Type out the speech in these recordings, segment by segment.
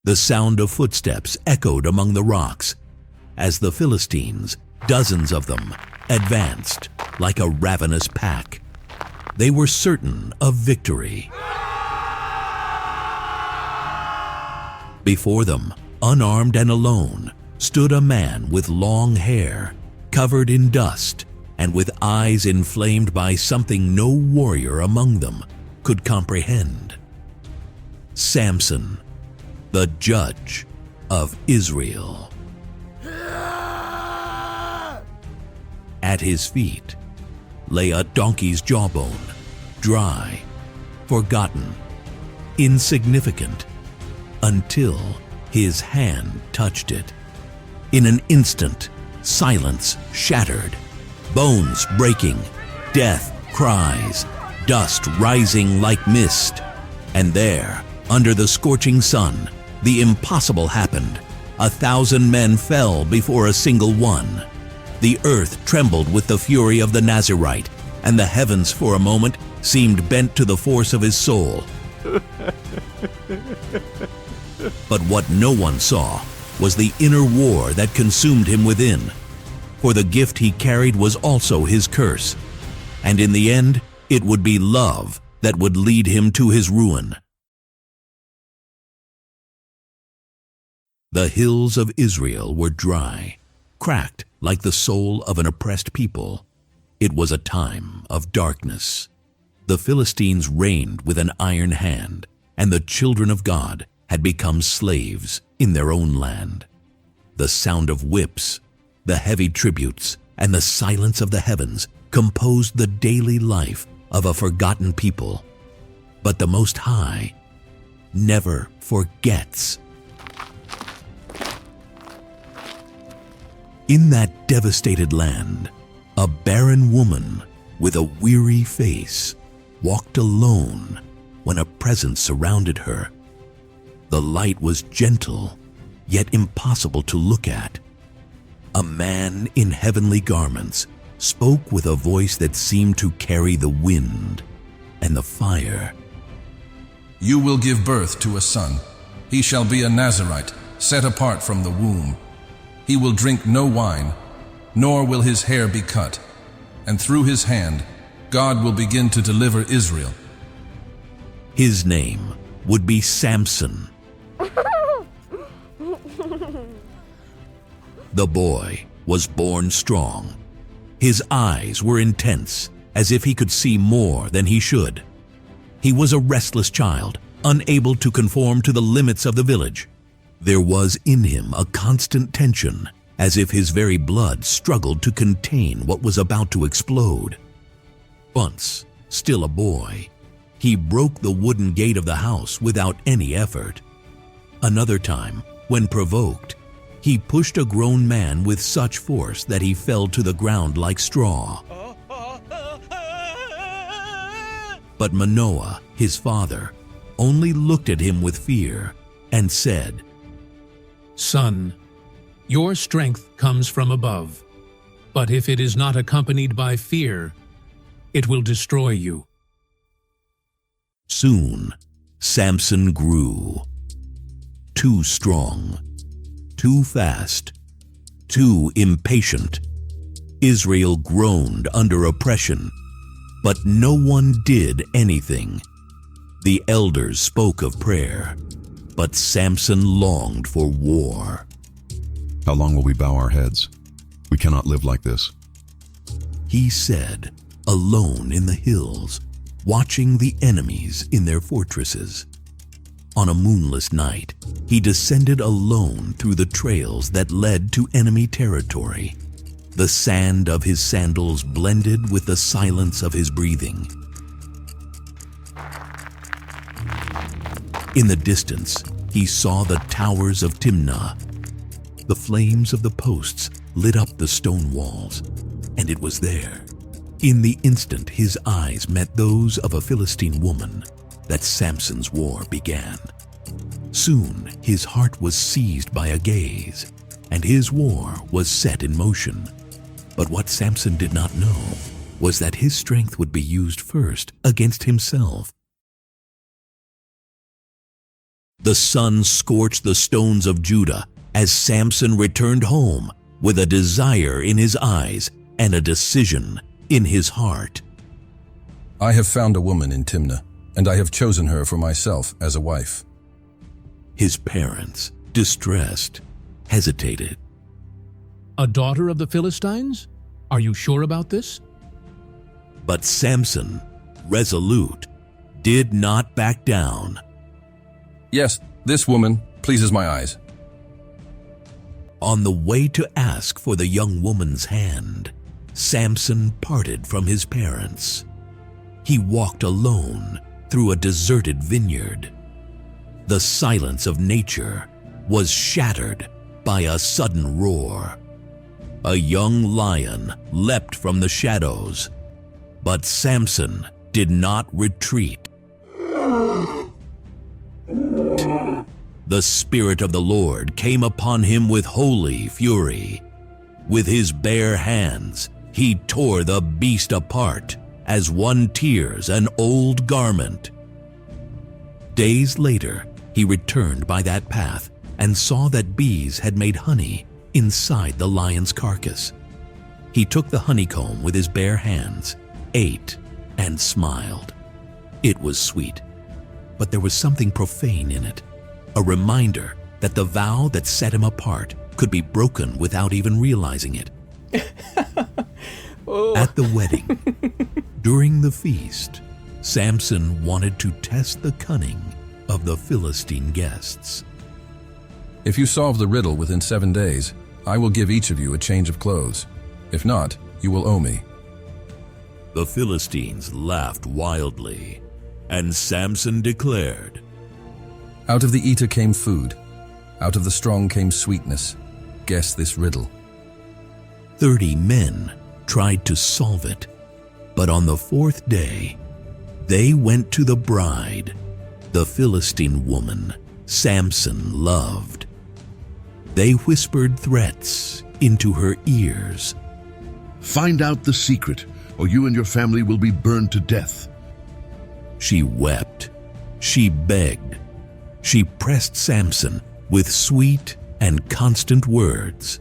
The sound of footsteps echoed among the rocks as the Philistines, dozens of them, advanced like a ravenous pack. They were certain of victory. Before them, unarmed and alone, stood a man with long hair, covered in dust, and with eyes inflamed by something no warrior among them could comprehend. Samson, the judge of Israel. At his feet lay a donkey's jawbone, dry, forgotten, insignificant, until his hand touched it. In an instant, silence shattered, bones breaking, death cries, dust rising like mist. And there, under the scorching sun, the impossible happened. 1,000 men fell before a single one. The earth trembled with the fury of the Nazirite, and the heavens for a moment seemed bent to the force of his soul. But what no one saw was the inner war that consumed him within. For the gift he carried was also his curse, and in the end, it would be love that would lead him to his ruin. The hills of Israel were dry, cracked like the soul of an oppressed people. It was a time of darkness. The Philistines reigned with an iron hand, and the children of God had become slaves in their own land. The sound of whips, the heavy tributes, and the silence of the heavens composed the daily life of a forgotten people. But the Most High never forgets. In that devastated land, a barren woman with a weary face walked alone when a presence surrounded her. The light was gentle, yet impossible to look at. A man in heavenly garments spoke with a voice that seemed to carry the wind and the fire. You will give birth to a son. He shall be a Nazirite, set apart from the womb. He will drink no wine, nor will his hair be cut. And through his hand, God will begin to deliver Israel. His name would be Samson. The boy was born strong. His eyes were intense, as if he could see more than he should. He was a restless child, unable to conform to the limits of the village. There was in him a constant tension, as if his very blood struggled to contain what was about to explode. Once, still a boy, he broke the wooden gate of the house without any effort. Another time, when provoked, he pushed a grown man with such force that he fell to the ground like straw. But Manoah, his father, only looked at him with fear and said, "Son, your strength comes from above, but if it is not accompanied by fear, it will destroy you." Soon, Samson grew. Too strong, too fast, too impatient. Israel groaned under oppression, but no one did anything. The elders spoke of prayer, but Samson longed for war. How long will we bow our heads? We cannot live like this. He said, alone in the hills, watching the enemies in their fortresses. On a moonless night, he descended alone through the trails that led to enemy territory. The sand of his sandals blended with the silence of his breathing. In the distance, he saw the towers of Timnah. The flames of the posts lit up the stone walls, and it was there, in the instant his eyes met those of a Philistine woman, that Samson's war began. Soon his heart was seized by a gaze, and his war was set in motion. But what Samson did not know was that his strength would be used first against himself. The sun scorched the stones of Judah as Samson returned home with a desire in his eyes and a decision in his heart. I have found a woman in Timnah, and I have chosen her for myself as a wife. His parents, distressed, hesitated. A daughter of the Philistines? Are you sure about this? But Samson, resolute, did not back down. Yes, this woman pleases my eyes. On the way to ask for the young woman's hand, Samson parted from his parents. He walked alone through a deserted vineyard. The silence of nature was shattered by a sudden roar. A young lion leapt from the shadows, but Samson did not retreat. The Spirit of the Lord came upon him with holy fury. With his bare hands, he tore the beast apart as one tears an old garment. Days later, he returned by that path and saw that bees had made honey inside the lion's carcass. He took the honeycomb with his bare hands, ate, and smiled. It was sweet, but there was something profane in it, a reminder that the vow that set him apart could be broken without even realizing it. At the wedding, during the feast, Samson wanted to test the cunning of the Philistine guests. If you solve the riddle within 7 days, I will give each of you a change of clothes. If not, you will owe me. The Philistines laughed wildly, and Samson declared, Out of the eater came food, out of the strong came sweetness. Guess this riddle. 30 men tried to solve it, but on the 4th day, they went to the bride, the Philistine woman Samson loved. They whispered threats into her ears. Find out the secret, or you and your family will be burned to death. She wept. She begged. She pressed Samson with sweet and constant words.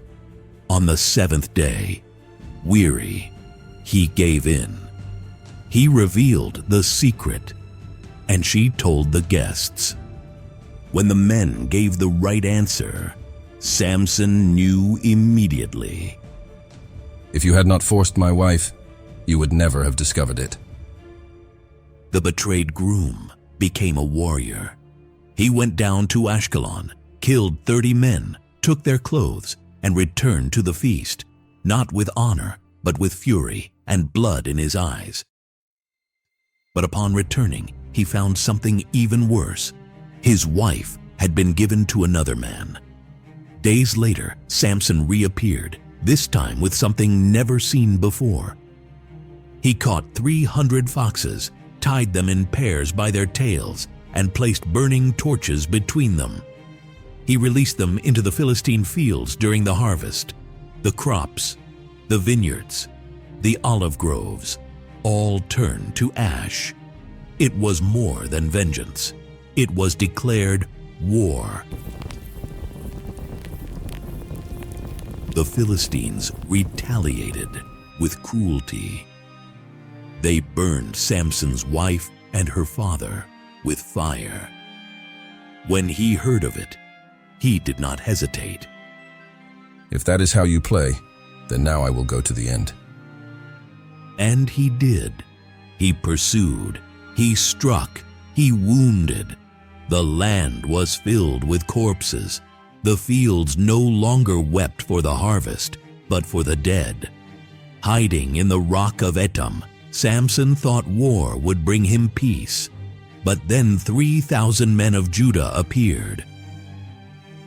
On the 7th day, weary, he gave in. He revealed the secret, and she told the guests. When the men gave the right answer, Samson knew immediately. If you had not forced my wife, you would never have discovered it. The betrayed groom became a warrior. He went down to Ashkelon, killed 30 men, took their clothes, and returned to the feast, not with honor, but with fury and blood in his eyes. But upon returning, he found something even worse. His wife had been given to another man. Days later, Samson reappeared, this time with something never seen before. He caught 300 foxes, tied them in pairs by their tails, and placed burning torches between them. He released them into the Philistine fields during the harvest. The crops, the vineyards, the olive groves, all turned to ash. It was more than vengeance. It was declared war. The Philistines retaliated with cruelty. They burned Samson's wife and her father with fire. When he heard of it, he did not hesitate. If that is how you play, then now I will go to the end. And he did. He pursued. He struck. He wounded. The land was filled with corpses. The fields no longer wept for the harvest, but for the dead. Hiding in the rock of Etam, Samson thought war would bring him peace. But then 3,000 men of Judah appeared.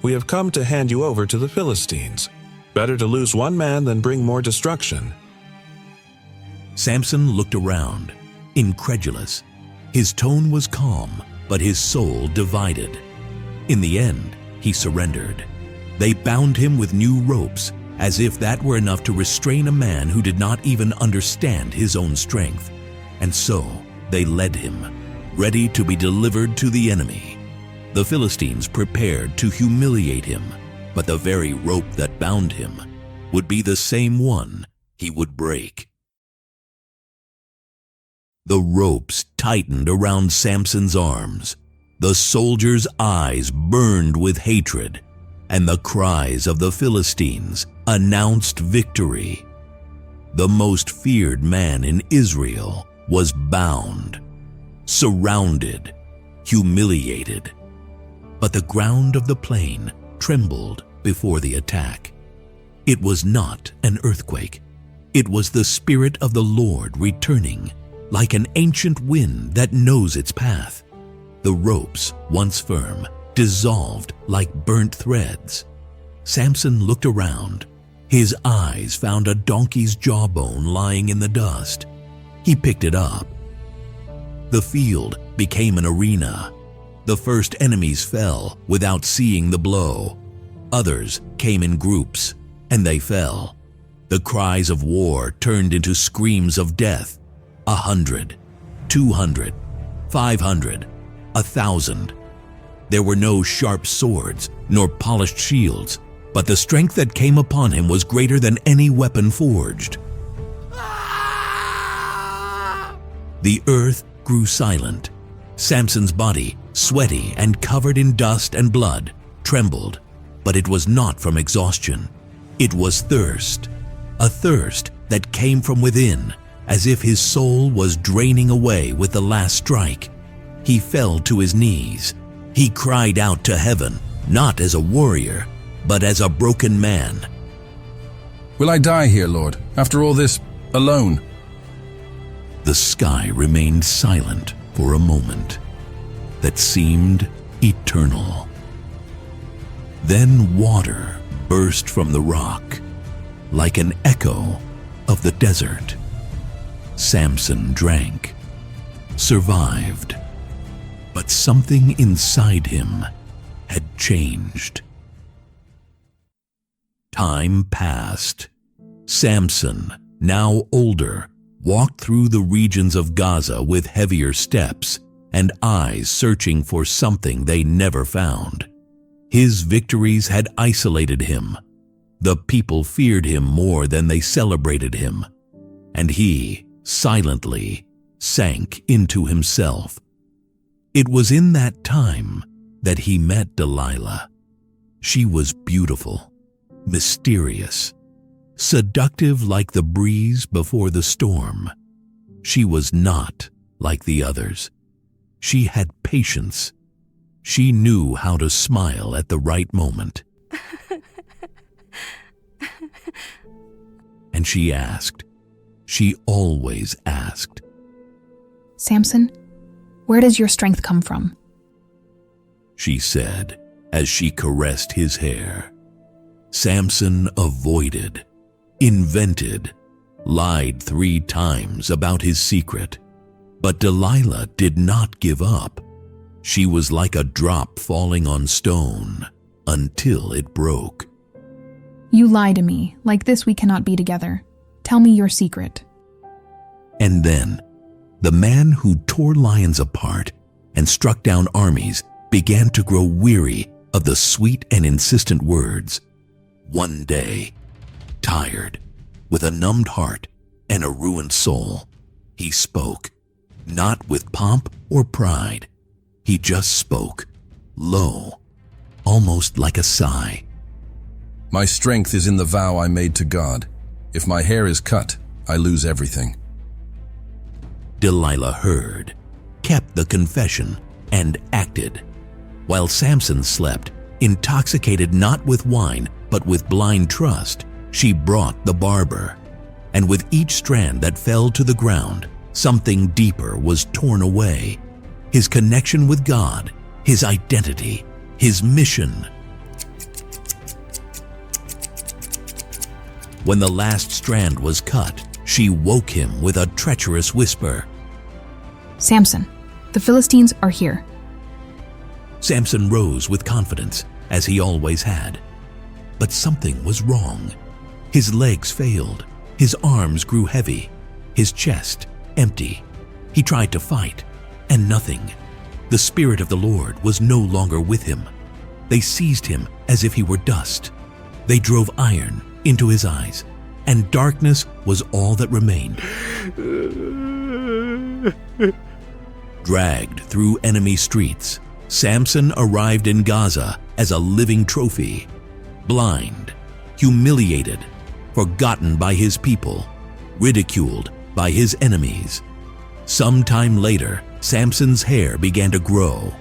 We have come to hand you over to the Philistines. Better to lose one man than bring more destruction. Samson looked around, incredulous. His tone was calm, but his soul divided. In the end, he surrendered. They bound him with new ropes, as if that were enough to restrain a man who did not even understand his own strength. And so they led him, ready to be delivered to the enemy. The Philistines prepared to humiliate him, but the very rope that bound him would be the same one he would break. The ropes tightened around Samson's arms. The soldiers' eyes burned with hatred, and the cries of the Philistines announced victory. The most feared man in Israel was bound, surrounded, humiliated. But the ground of the plain trembled before the attack. It was not an earthquake. It was the Spirit of the Lord returning, like an ancient wind that knows its path. The ropes, once firm, dissolved like burnt threads. Samson looked around. His eyes found a donkey's jawbone lying in the dust. He picked it up. The field became an arena. The first enemies fell without seeing the blow. Others came in groups, and they fell. The cries of war turned into screams of death. 100, 200, 500, 1,000. There were no sharp swords nor polished shields, but the strength that came upon him was greater than any weapon forged. The earth grew silent. Samson's body, sweaty and covered in dust and blood, trembled, but it was not from exhaustion. It was thirst, a thirst that came from within, as if his soul was draining away with the last strike. He fell to his knees. He cried out to heaven, not as a warrior, but as a broken man. Will I die here, Lord, after all this, alone? The sky remained silent for a moment that seemed eternal. Then water burst from the rock, like an echo of the desert. Samson drank, survived, but something inside him had changed. Time passed. Samson, now older, walked through the regions of Gaza with heavier steps and eyes searching for something they never found. His victories had isolated him. The people feared him more than they celebrated him, and he silently sank into himself. It was in that time that he met Delilah. She was beautiful, mysterious, seductive like the breeze before the storm. She was not like the others. She had patience. She knew how to smile at the right moment. And she asked. She always asked. Samson, where does your strength come from? She said as she caressed his hair. Samson avoided, invented, lied 3 times about his secret. But Delilah did not give up. She was like a drop falling on stone until it broke. You lie to me. Like this we cannot be together. Tell me your secret. And then, the man who tore lions apart and struck down armies began to grow weary of the sweet and insistent words. One day, tired, with a numbed heart and a ruined soul, he spoke, not with pomp or pride. He just spoke, low, almost like a sigh. My strength is in the vow I made to God. If my hair is cut, I lose everything. Delilah heard, kept the confession, and acted. While Samson slept, intoxicated not with wine, but with blind trust, she brought the barber. And with each strand that fell to the ground, something deeper was torn away. His connection with God, his identity, his mission. When the last strand was cut, she woke him with a treacherous whisper. Samson, the Philistines are here. Samson rose with confidence, as he always had. But something was wrong. His legs failed, his arms grew heavy, his chest empty. He tried to fight, and nothing. The Spirit of the Lord was no longer with him. They seized him as if he were dust. They drove iron into his eyes, and darkness was all that remained. Dragged through enemy streets, Samson arrived in Gaza as a living trophy, blind, humiliated, forgotten by his people, ridiculed by his enemies. Sometime later, Samson's hair began to grow,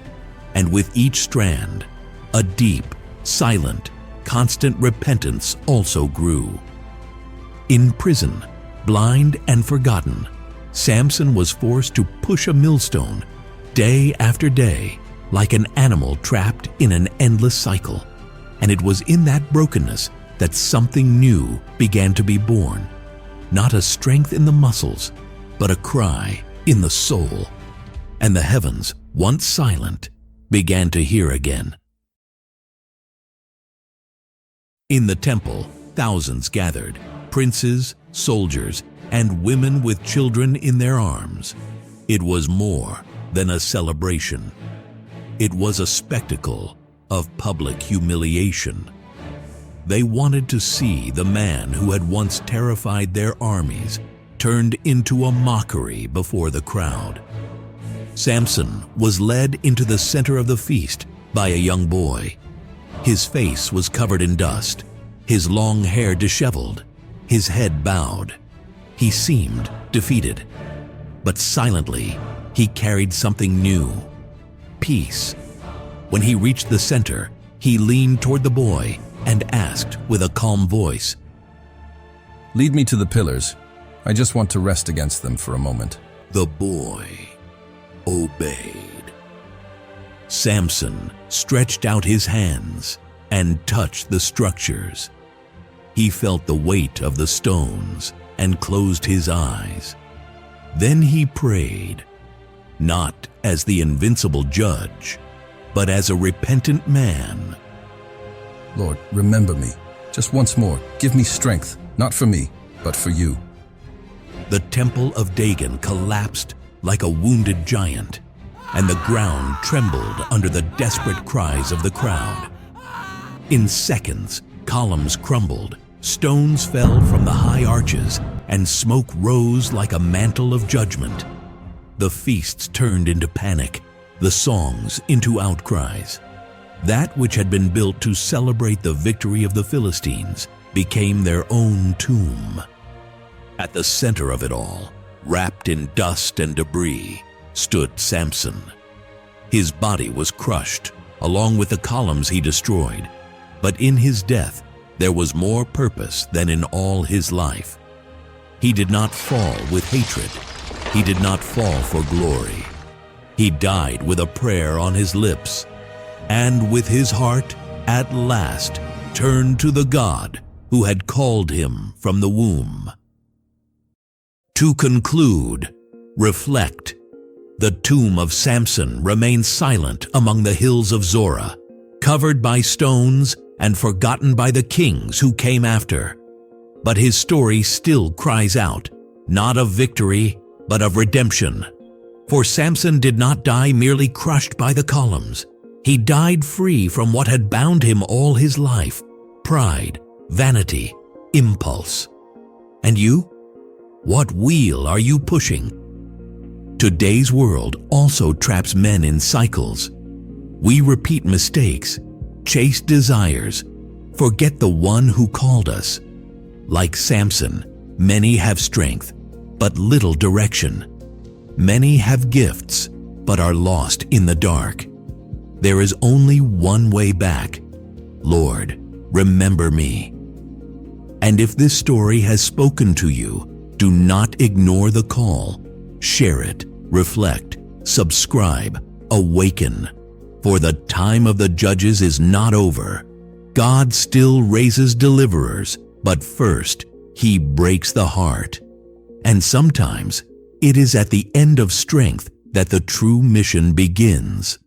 and with each strand, a deep, silent, constant repentance also grew. In prison, blind and forgotten, Samson was forced to push a millstone day after day like an animal trapped in an endless cycle. And it was in that brokenness that something new began to be born. Not a strength in the muscles, but a cry in the soul. And the heavens, once silent, began to hear again. In the temple, thousands gathered, princes, soldiers, and women with children in their arms. It was more than a celebration. It was a spectacle of public humiliation. They wanted to see the man who had once terrified their armies turned into a mockery before the crowd. Samson was led into the center of the feast by a young boy. His face was covered in dust, his long hair disheveled, his head bowed. He seemed defeated, but silently he carried something new: peace. When he reached the center, he leaned toward the boy and asked with a calm voice, "Lead me to the pillars. I just want to rest against them for a moment." The boy obeyed. Samson stretched out his hands and touched the structures. He felt the weight of the stones and closed his eyes. Then he prayed, not as the invincible judge, but as a repentant man. "Lord, remember me. Just once more. Give me strength, not for me, but for you." The temple of Dagon collapsed like a wounded giant, and the ground trembled under the desperate cries of the crowd. In seconds, columns crumbled, stones fell from the high arches, and smoke rose like a mantle of judgment. The feasts turned into panic, the songs into outcries. That which had been built to celebrate the victory of the Philistines became their own tomb. At the center of it all, wrapped in dust and debris, stood Samson. His body was crushed, along with the columns he destroyed, but in his death there was more purpose than in all his life. He did not fall with hatred. He did not fall for glory. He died with a prayer on his lips, and with his heart at last turned to the God who had called him from the womb. To conclude, reflect. The tomb of Samson remains silent among the hills of Zorah, covered by stones and forgotten by the kings who came after. But his story still cries out, not of victory, but of redemption. For Samson did not die merely crushed by the columns. He died free from what had bound him all his life: pride, vanity, impulse. And you? What wheel are you pushing? Today's world also traps men in cycles. We repeat mistakes, chase desires, forget the one who called us. Like Samson, many have strength, but little direction. Many have gifts, but are lost in the dark. There is only one way back. Lord, remember me. And if this story has spoken to you, do not ignore the call. Share it, reflect, subscribe, awaken. For the time of the judges is not over. God still raises deliverers, but first He breaks the heart. And sometimes it is at the end of strength that the true mission begins.